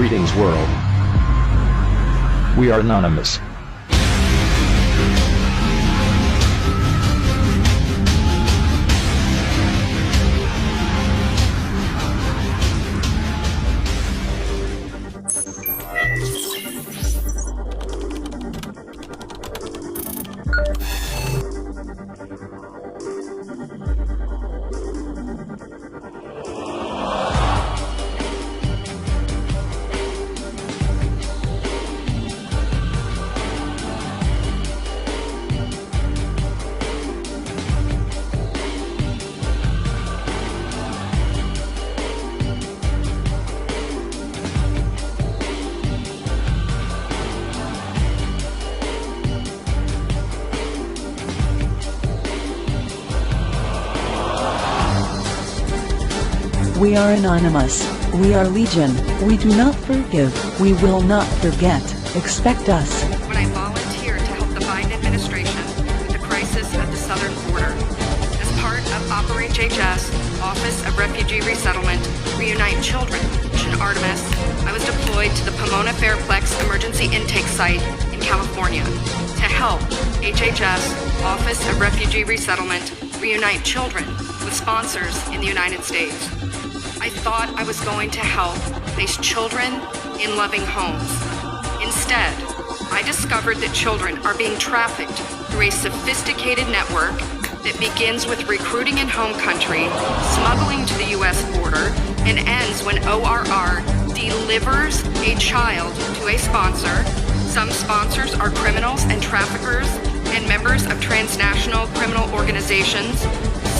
Greetings world. We are anonymous. We are anonymous. We are legion. We do not forgive. We will not forget. Expect us. When I volunteered to help the Biden administration with the crisis at the southern border. As part of OPERATE-HS, Office of Refugee Resettlement, Reunite Children, Mission Artemis, I was deployed to the Pomona Fairplex Emergency Intake Site in California to help HHS, Office of Refugee Resettlement, Reunite Children with sponsors in the United States. I thought I was going to help place children in loving homes. Instead, I discovered that children are being trafficked through a sophisticated network that begins with recruiting in home country, smuggling to the U.S. border, and ends when ORR delivers a child to a sponsor. Some sponsors are criminals and traffickers and members of transnational criminal organizations.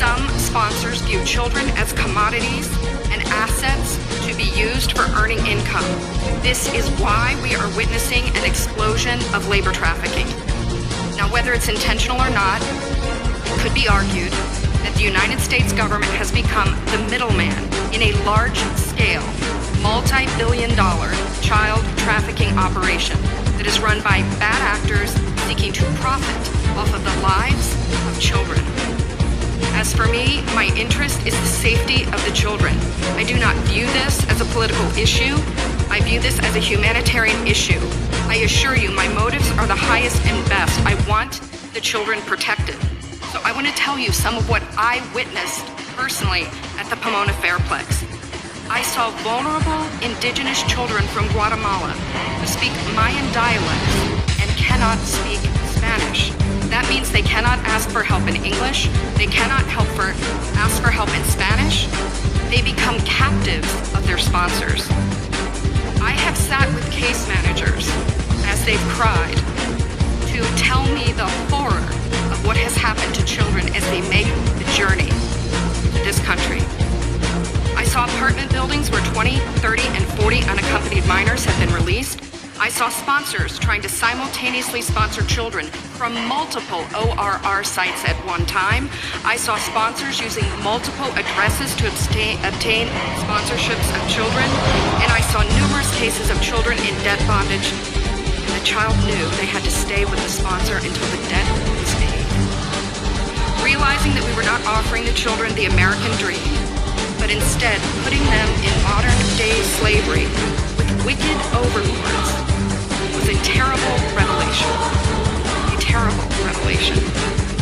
Some sponsors view children as commodities and assets to be used for earning income. This is why we are witnessing an explosion of labor trafficking. Now, whether it's intentional or not, it could be argued that the United States government has become the middleman in a large-scale, multi-billion-dollar child trafficking operation that is run by bad actors seeking to profit off of the lives of children. As for me, my interest is the safety of the children. I do not view this as a political issue. I view this as a humanitarian issue. I assure you, my motives are the highest and best. I want the children protected. So I want to tell you some of what I witnessed personally at the Pomona Fairplex. I saw vulnerable indigenous children from Guatemala who speak Mayan dialects and cannot speak Spanish. That means they cannot ask for help in English. They cannot ask for help in Spanish. They become captives of their sponsors. I have sat with case managers as they've cried to tell me the horror of what has happened to children as they make the journey to this country. I saw apartment buildings where 20, 30, and 40 unaccompanied minors have been released. I saw sponsors trying to simultaneously sponsor children from multiple ORR sites at one time. I saw sponsors using multiple addresses to obtain sponsorships of children. And I saw numerous cases of children in debt bondage. And the child knew they had to stay with the sponsor until the debt was paid. Realizing that we were not offering the children the American dream, but instead putting them in modern-day slavery with wicked overlords, was a terrible revelation. A terrible revelation.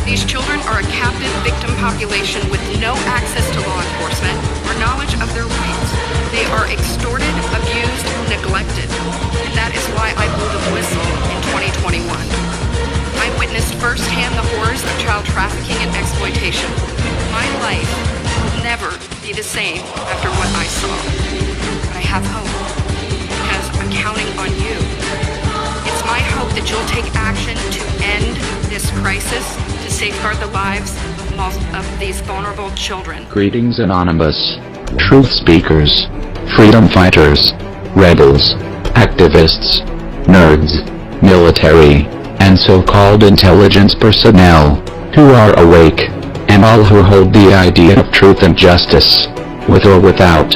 These children are a captive victim population with no access to law enforcement or knowledge of their rights. They are extorted, abused, neglected. And that is why I blew the whistle in 2021. I witnessed firsthand the horrors of child trafficking and exploitation. My life will never be the same after what I saw. But I have hope, because I'm counting on you. It's my hope that you'll take action to end this crisis, to safeguard the lives of these vulnerable children. Greetings Anonymous, truth speakers, freedom fighters, rebels, activists, nerds, military, and so-called intelligence personnel, who are awake, and all who hold the idea of truth and justice, with or without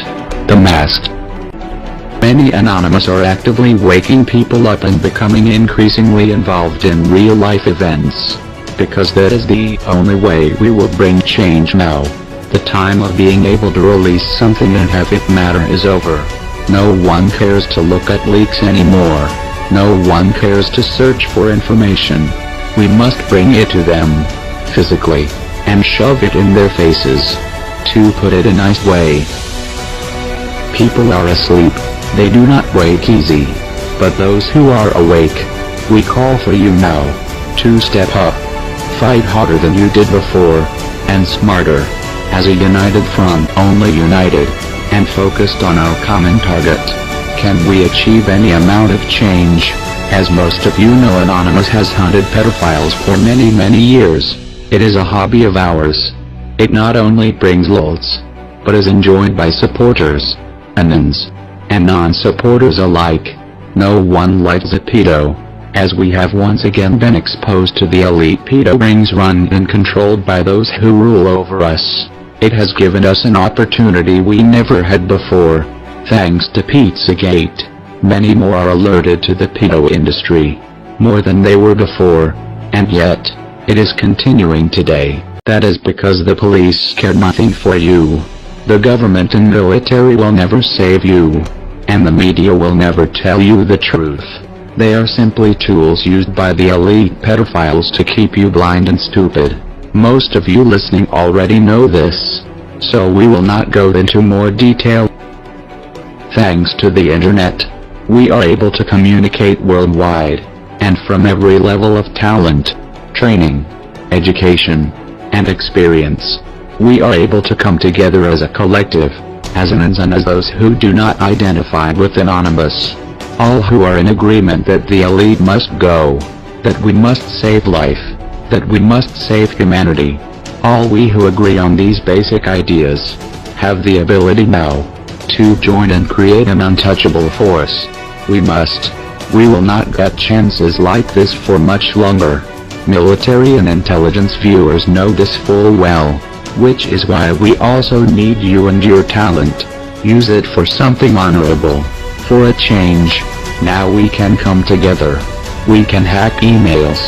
the mask. Many Anonymous are actively waking people up and becoming increasingly involved in real-life events, because that is the only way we will bring change now. The time of being able to release something and have it matter is over. No one cares to look at leaks anymore. No one cares to search for information. We must bring it to them, physically, and shove it in their faces. To put it a nice way, people are asleep. They do not wake easy. But those who are awake, we call for you now, to step up. Fight harder than you did before, and smarter. As a united front, only united, and focused on our common target, can we achieve any amount of change. As most of you know, Anonymous has hunted pedophiles for many years. It is a hobby of ours. It not only brings lulz, but is enjoyed by supporters, anons, and non-supporters alike. No one likes a pedo, as we have once again been exposed to the elite pedo rings run and controlled by those who rule over us. It has given us an opportunity we never had before. Thanks to Pizzagate, many more are alerted to the pedo industry, more than they were before, and yet, it is continuing today. That is because the police care nothing for you. The government and military will never save you, and the media will never tell you the truth. They are simply tools used by the elite pedophiles to keep you blind and stupid. Most of you listening already know this, so we will not go into more detail. Thanks to the internet, we are able to communicate worldwide, and from every level of talent, training, education, and experience. We are able to come together as a collective, as anons and as those who do not identify with Anonymous. All who are in agreement that the elite must go, that we must save life, that we must save humanity. All we who agree on these basic ideas, have the ability now, to join and create an untouchable force. We will not get chances like this for much longer. Military and intelligence viewers know this full well, which is why we also need you and your talent. Use it for something honorable, for a change. Now we can come together. We can hack emails.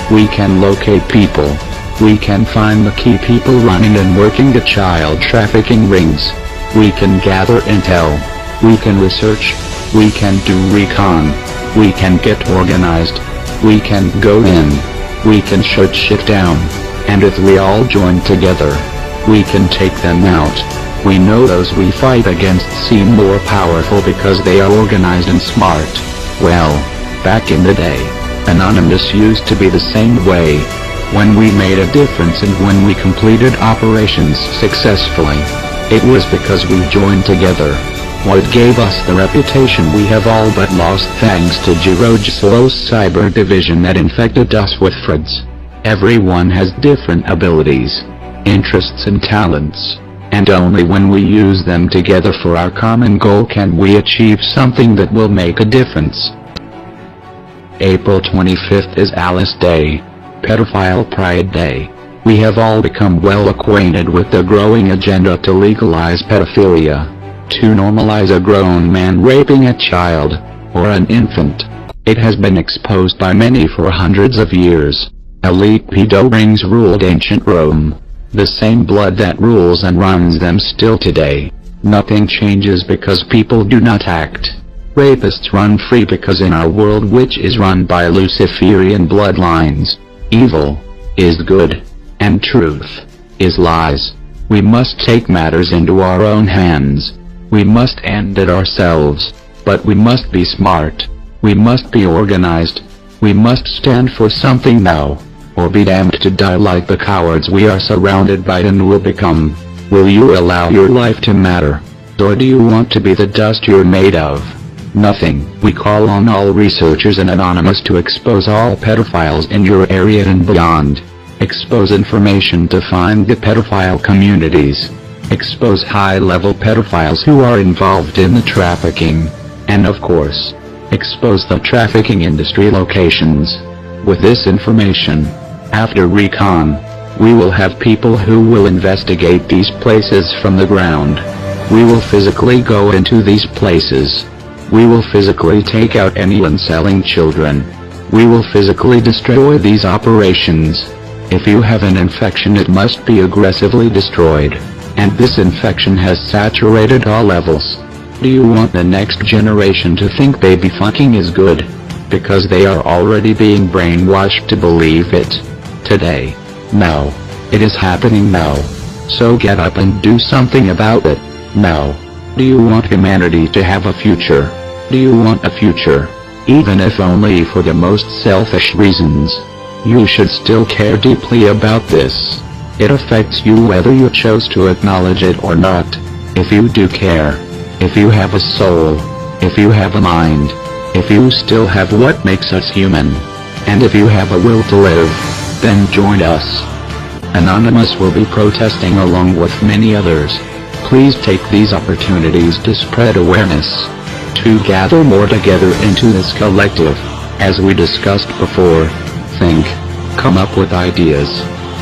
We can locate people. We can find the key people running and working the child trafficking rings. We can gather intel. We can research. We can do recon. We can get organized. We can go in. We can shut shit down. And if we all join together, we can take them out. We know those we fight against seem more powerful because they are organized and smart. Well, back in the day, Anonymous used to be the same way. When we made a difference and when we completed operations successfully, it was because we joined together. What gave us the reputation we have all but lost thanks to Jirojislo's cyber division that infected us with frauds. Everyone has different abilities, interests and talents, and only when we use them together for our common goal can we achieve something that will make a difference. April 25th is Alice Day, Pedophile Pride Day. We have all become well acquainted with the growing agenda to legalize pedophilia, to normalize a grown man raping a child, or an infant. It has been exposed by many for hundreds of years. Elite pedo rings ruled ancient Rome. The same blood that rules and runs them still today. Nothing changes because people do not act. Rapists run free because in our world which is run by Luciferian bloodlines, evil is good, and truth is lies. We must take matters into our own hands. We must end it ourselves, but we must be smart. We must be organized. We must stand for something now, or be damned to die like the cowards we are surrounded by and will become. Will you allow your life to matter? Or do you want to be the dust you're made of? Nothing. We call on all researchers and Anonymous to expose all pedophiles in your area and beyond. Expose information to find the pedophile communities. Expose high-level pedophiles who are involved in the trafficking. And of course, expose the trafficking industry locations. With this information, after recon, we will have people who will investigate these places from the ground. We will physically go into these places. We will physically take out anyone selling children. We will physically destroy these operations. If you have an infection, it must be aggressively destroyed. And this infection has saturated all levels. Do you want the next generation to think baby fucking is good? Because they are already being brainwashed to believe it. Today. Now. It is happening now. So get up and do something about it. Now. Do you want humanity to have a future? Do you want a future? Even if only for the most selfish reasons. You should still care deeply about this. It affects you whether you chose to acknowledge it or not. If you do care. If you have a soul. If you have a mind. If you still have what makes us human. And if you have a will to live. Then join us. Anonymous will be protesting along with many others. Please take these opportunities to spread awareness. To gather more together into this collective. As we discussed before, think. Come up with ideas.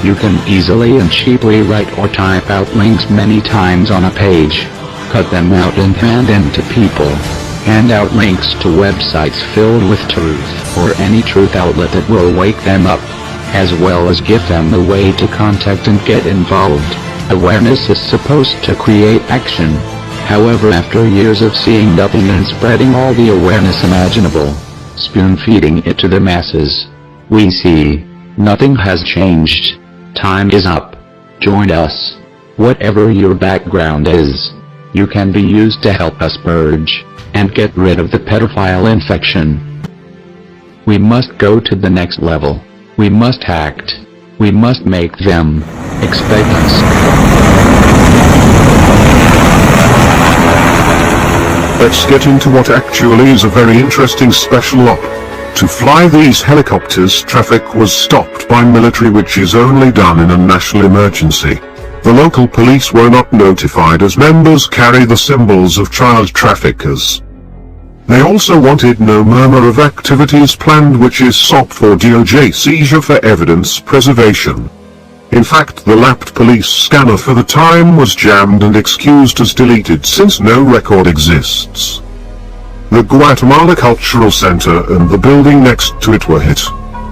You can easily and cheaply write or type out links many times on a page. Cut them out and hand them to people. Hand out links to websites filled with truth or any truth outlet that will wake them up. As well as give them a way to contact and get involved. Awareness is supposed to create action. However, after years of seeing nothing and spreading all the awareness imaginable, spoon-feeding it to the masses, we see nothing has changed. Time is up. Join us. Whatever your background is, you can be used to help us purge and get rid of the pedophile infection. We must go to the next level. We must act. We must make them expect us. Let's get into what actually is a very interesting special op. To fly these helicopters, traffic was stopped by military, which is only done in a national emergency. The local police were not notified as members carry the symbols of child traffickers. They also wanted no murmur of activities planned, which is SOP for DOJ seizure for evidence preservation. In fact, the lapped police scanner for the time was jammed and excused as deleted since no record exists. The Guatemala Cultural Center and the building next to it were hit.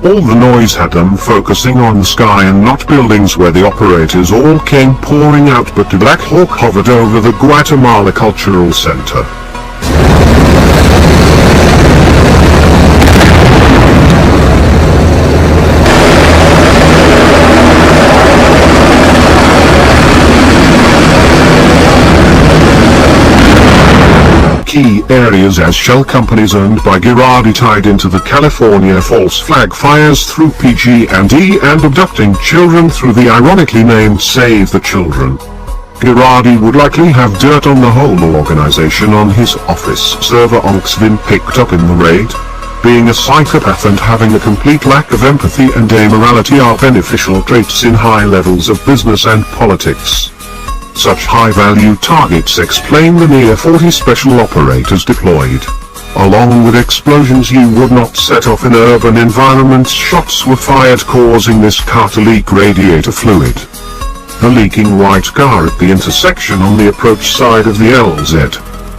All the noise had them focusing on the sky and not buildings where the operators all came pouring out, but the Black Hawk hovered over the Guatemala Cultural Center. Key areas as shell companies owned by Girardi tied into the California false flag fires through PG&E and abducting children through the ironically named Save the Children. Girardi would likely have dirt on the whole organization on his office server. Onksvin picked up in the raid. Being a psychopath and having a complete lack of empathy and amorality are beneficial traits in high levels of business and politics. Such high-value targets explain the near 40 special operators deployed. Along with explosions you would not set off in urban environments, shots were fired causing this car to leak radiator fluid. The leaking white car at the intersection on the approach side of the LZ.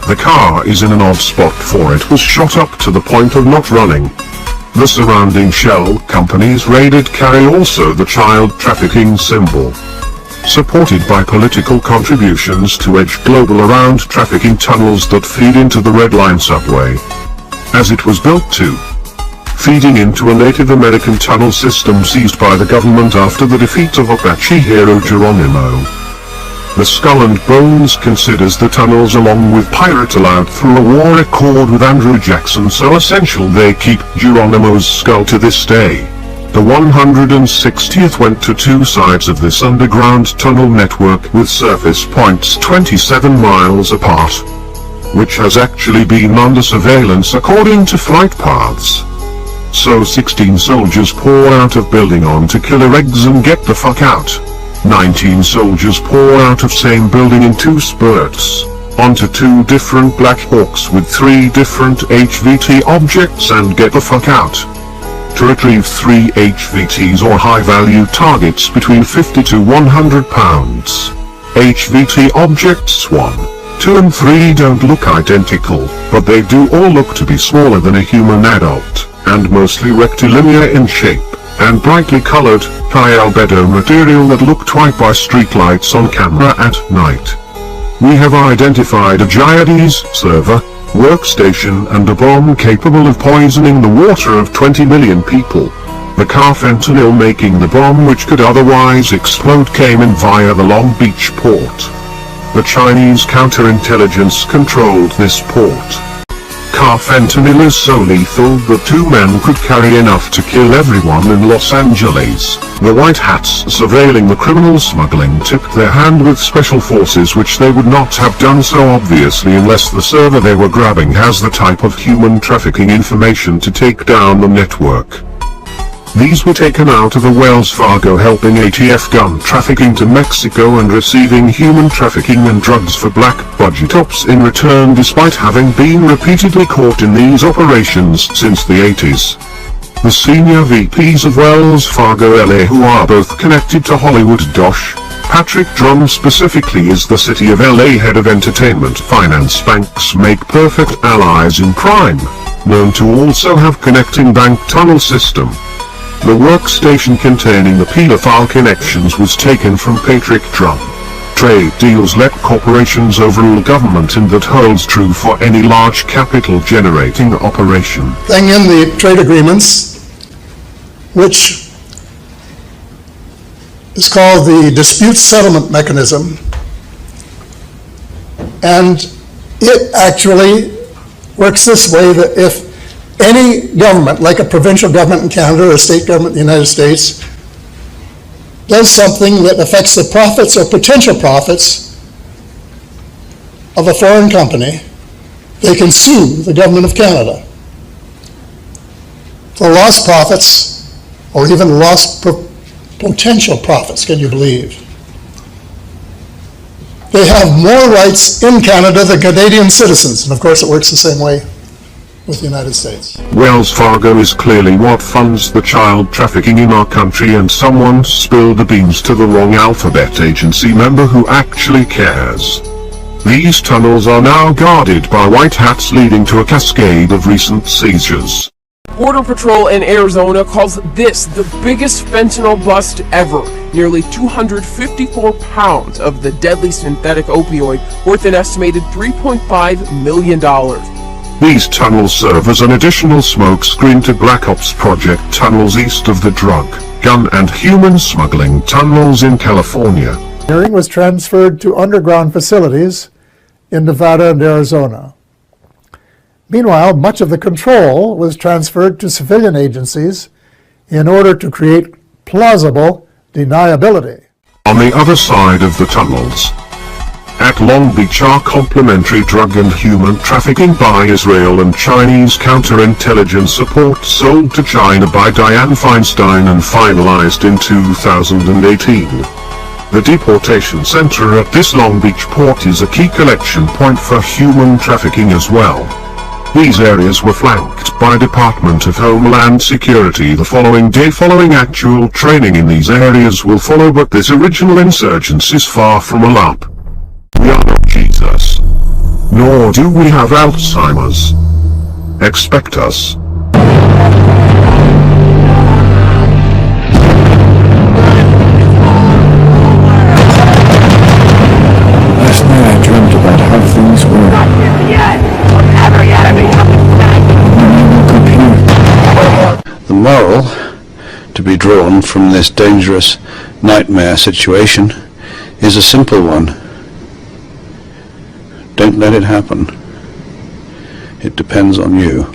The car is in an odd spot for it was shot up to the point of not running. The surrounding shell companies raided carry also the child trafficking symbol. Supported by political contributions to Edge Global around trafficking tunnels that feed into the Red Line subway. As it was built to feeding into a Native American tunnel system seized by the government after the defeat of Apache hero Geronimo. The Skull and Bones considers the tunnels along with Pirate allowed through a war accord with Andrew Jackson so essential they keep Geronimo's skull to this day. The 160th went to two sides of this underground tunnel network with surface points 27 miles apart, which has actually been under surveillance according to flight paths. So 16 soldiers pour out of building on to killer eggs and get the fuck out. 19 soldiers pour out of same building in two spurts, onto two different Black Hawks with 3 different HVT objects and get the fuck out. To retrieve 3 HVTs or high-value targets between 50 to 100 pounds. HVT objects 1, 2 and 3 don't look identical, but they do all look to be smaller than a human adult, and mostly rectilinear in shape, and brightly colored, high albedo material that look twice by streetlights on camera at night. We have identified a Gyades server, workstation and a bomb capable of poisoning the water of 20 million people. The car fentanyl making the bomb which could otherwise explode came in via the Long Beach port. The Chinese counterintelligence controlled this port. Car fentanyl is so lethal that 2 men could carry enough to kill everyone in Los Angeles. The white hats surveilling the criminal smuggling tipped their hand with special forces, which they would not have done so obviously unless the server they were grabbing has the type of human trafficking information to take down the network. These were taken out of a Wells Fargo helping ATF gun trafficking to Mexico and receiving human trafficking and drugs for black budget ops in return, despite having been repeatedly caught in these operations since the 80s. The senior VPs of Wells Fargo LA, who are both connected to Hollywood Dosh, Patrick Drum specifically is the City of LA head of entertainment finance. Banks make perfect allies in crime, known to also have connecting bank tunnel system. The workstation containing the pedophile connections was taken from Patrick Drum. Trade deals let corporations overrule government, and that holds true for any large capital generating operation. Thing in the trade agreements, which is called the dispute settlement mechanism, and it actually works this way: that if any government, like a provincial government in Canada or a state government in the United States, does something that affects the profits or potential profits of a foreign company, they can sue the government of Canada for lost profits or even lost potential profits. Can you believe? They have more rights in Canada than Canadian citizens, and of course it works the same way with the United States. Wells Fargo is clearly what funds the child trafficking in our country, and someone spilled the beans to the wrong alphabet agency member who actually cares. These tunnels are now guarded by white hats, leading to a cascade of recent seizures. Border Patrol in Arizona calls this the biggest fentanyl bust ever. Nearly 254 pounds of the deadly synthetic opioid, worth an estimated $3.5 million. These tunnels serve as an additional smoke screen to Black Ops Project tunnels east of the drug, gun and human smuggling tunnels in California. Engineering was transferred to underground facilities in Nevada and Arizona. Meanwhile, much of the control was transferred to civilian agencies in order to create plausible deniability. On the other side of the tunnels, at Long Beach, are complementary drug and human trafficking by Israel and Chinese counterintelligence support sold to China by Dianne Feinstein and finalized in 2018. The deportation center at this Long Beach port is a key collection point for human trafficking as well. These areas were flanked by Department of Homeland Security the following day. Following actual training in these areas will follow, but this original insurgence is far from a LARP. We are not Jesus, nor do we have Alzheimer's. Expect us. Last night I dreamt about how things were. The moral to be drawn from this dangerous nightmare situation is a simple one. Don't let it happen. It depends on you.